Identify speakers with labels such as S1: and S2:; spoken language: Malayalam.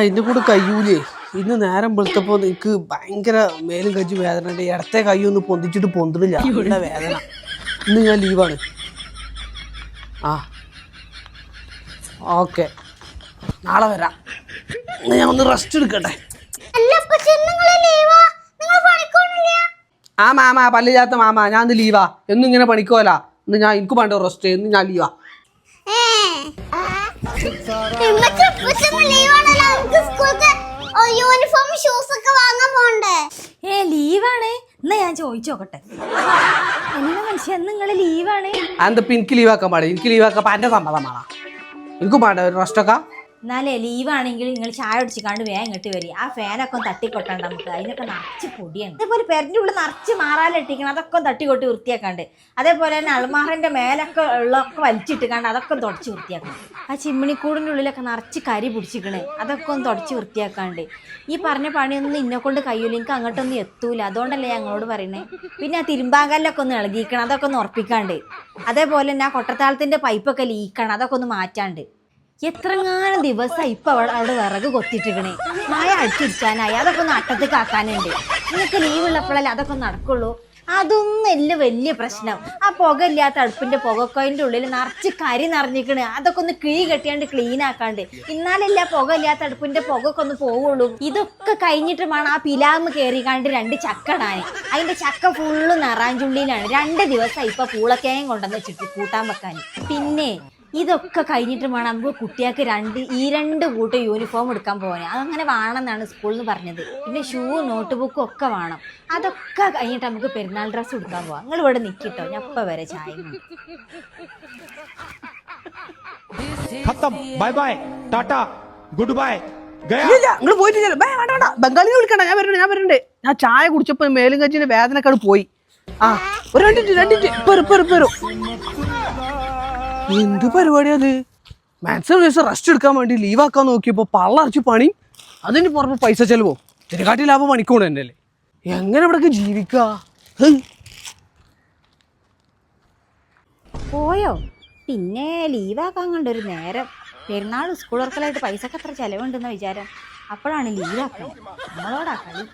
S1: ഇതിന്റെ കൂടെ കയ്യൂലേ. ഇന്ന് നേരം വെളുത്തപ്പോ എനിക്ക് ഭയങ്കര മേലും കജ്ജി വേദന ഉണ്ട്. ഇടത്തെ കയ്യൊന്ന് പൊന്തിച്ചിട്ട് പൊന്തിടില്ല, നല്ല വേദന. ഇന്ന് ഞാൻ ലീവാണ്. ആ ഓക്കെ, നാളെ വരാം. ഇന്ന് ഞാൻ ഒന്ന് റെസ്റ്റ് എടുക്കട്ടെ. ആ മാമ, പല്ലില്ലാത്ത മാമ, ഞാൻ ഇന്ന് ലീവാ. എന്നും ഇങ്ങനെ പണിക്കോല. ഇന്ന് ഞാൻ എനിക്ക് വേണ്ട റെസ്റ്റ്. ഇന്ന് ഞാൻ ലീവാ.
S2: യൂണിഫോം ഷൂസ് ഒക്കെ വാങ്ങാൻ പോണ്ടേ?
S3: ലീവാണ്. എന്നാ ഞാൻ ചോദിച്ചോക്കട്ടെ, എന്നാ മനുഷ്യ നിങ്ങള് ലീവാണ്?
S1: അതെന്താ എനിക്ക് ലീവാക്കാൻ പാടില്ല? എനിക്ക് ലീവാക്കാൻ എന്റെ സമ്മതമാണോ? എനിക്കും പാട ഒരു റെസ്റ്റൊക്കെ.
S3: എന്നാലേ ലീവാണെങ്കിൽ നിങ്ങൾ ചായ അടിച്ചിക്കാണ്ട് വേഗം ഇങ്ങോട്ട് വരി. ആ ഫാനൊക്കെ ഒന്ന് തട്ടിക്കൊട്ടാണ്ട് നമുക്ക്, അതിനൊക്കെ നിറച്ച് പൊടിയാണ്. അതേപോലെ പെരൻ്റെ ഉള്ളിൽ നിറച്ച് മാറാലിട്ടിക്കണം, അതൊക്കെ ഒന്ന് തട്ടിക്കൊട്ടി വൃത്തിയാക്കാണ്ട്. അതേപോലെ തന്നെ അൾമാറിൻ്റെ മേലൊക്കെ ഉള്ളതൊക്കെ വലിച്ചിട്ടിക്കാണ്ട് അതൊക്കെ ഒന്ന് തുടച്ച് വൃത്തിയാക്കണം. ആ ചിമ്മിണിക്കൂടിൻ്റെ ഉള്ളിലൊക്കെ നിറച്ച് കരി പിടിച്ചിക്കണേ, അതൊക്കെ ഒന്ന് തുടച്ച് വൃത്തിയാക്കാണ്ട്. ഈ പറഞ്ഞ പണിയൊന്നും ഇന്നെ കൊണ്ട് കഴിയൂല, എനിക്ക് അങ്ങോട്ടൊന്നും എത്തൂല. അതുകൊണ്ടല്ലേ ഞങ്ങളോട് പറയണേ. പിന്നെ ആ തിരുമ്പാങ്കല്ലൊക്കെ ഒന്ന് ഇളകിക്കണം, അതൊക്കെ ഒന്ന് ഉറപ്പിക്കാണ്ട്. അതേപോലെ തന്നെ ആ കൊട്ടത്താളത്തിൻ്റെ പൈപ്പൊക്കെ ലീക്കണം, അതൊക്കെ ഒന്ന് മാറ്റാണ്ട്. എത്രങ്ങാനും ദിവസം ഇപ്പൊ അവിടെ വിറക് കൊത്തിട്ടിക്കണേ, മഴ അടിച്ചിരിച്ചാനായി, അതൊക്കെ ഒന്ന് അട്ടത്തേക്ക് ആക്കാനുണ്ട്. നിങ്ങൾക്ക് ലീവ് ഉള്ളപ്പോഴല്ലേ അതൊക്കെ നടക്കുള്ളൂ. അതൊന്നല്ല വലിയ പ്രശ്നം. ആ പുക ഇല്ലാത്ത അടുപ്പിന്റെ പുകക്കോയിന്റെ ഉള്ളിൽ നിറച്ച് കരി നിറഞ്ഞിക്കണ്, അതൊക്കെ ഒന്ന് കിഴി കെട്ടിയാണ്ട് ക്ലീൻ ആക്കാണ്ട്. ഇന്നാലല്ലേ ആ പുക ഇല്ലാത്ത അടുപ്പിന്റെ പുകയൊക്കെ ഒന്ന് പോവുള്ളൂ. ഇതൊക്കെ കഴിഞ്ഞിട്ട് വേണം ആ പിലാമ് കയറിക്കാണ്ട് 2 ചക്ക ഇടാൻ. അതിന്റെ ചക്ക ഫുള്ള് നിറാഞ്ചുള്ളിയിലാണ്. 2 ദിവസം ഇപ്പൊ പൂളക്കേയും കൊണ്ടുവന്ന് വെച്ചിട്ട് കൂട്ടാൻ വെക്കാൻ. പിന്നെ ഇതൊക്കെ കഴിഞ്ഞിട്ട് വേണം നമുക്ക് കുട്ടികൾക്ക് 2 കൂട്ടം യൂണിഫോം എടുക്കാൻ പോകാൻ. അതങ്ങനെ വേണമെന്നാണ് സ്കൂളിൽ നിന്ന് പറഞ്ഞത്. പിന്നെ ഷൂ, നോട്ട് ബുക്കും ഒക്കെ വേണം. അതൊക്കെ കഴിഞ്ഞിട്ട് നമുക്ക് പെരുന്നാൾ ഡ്രസ്സ് എടുക്കാൻ പോവാം. നിങ്ങൾ ഇവിടെ നിൽക്കിട്ടോ, ഞാൻ ഇപ്പം വരെ ചായ.
S4: Bye bye, Tata, good bye.
S1: നിങ്ങൾ പോയിട്ടില്ല, ബംഗാളിനെ വിളിക്കണ്ട. ഞാൻ വരുന്നുണ്ട്. ഞാൻ ചായ കുടിച്ചപ്പോ മേലും കച്ചിന്റെ വേദനക്കാട് പോയി. ആ ഒരു 2 മിനിറ്റ്. എന്ത് പരിപാടിയത്? മാക്സിമം ദിവസം റെസ്റ്റ് എടുക്കാൻ വേണ്ടി ലീവാക്കാൻ നോക്കിയപ്പോൾ പള്ളറച്ച് പണി, അതിന് പുറമെ പൈസ ചെലവോ. ഇതിനെക്കാട്ടി ലാഭം പണിക്കൂടെ തന്നെ അല്ലേ? എങ്ങനെ ഇവിടൊക്കെ ജീവിക്കുക?
S3: പോയോ? പിന്നെ ലീവാക്കാൻ കണ്ടൊരു നേരം. പെരുന്നാൾ സ്കൂൾ വർക്കലായിട്ട് പൈസക്ക് എത്ര ചിലവുണ്ടെന്ന വിചാരം. അപ്പോഴാണ് ലീവാക്കുന്നത്. നമ്മളോടാ കളി.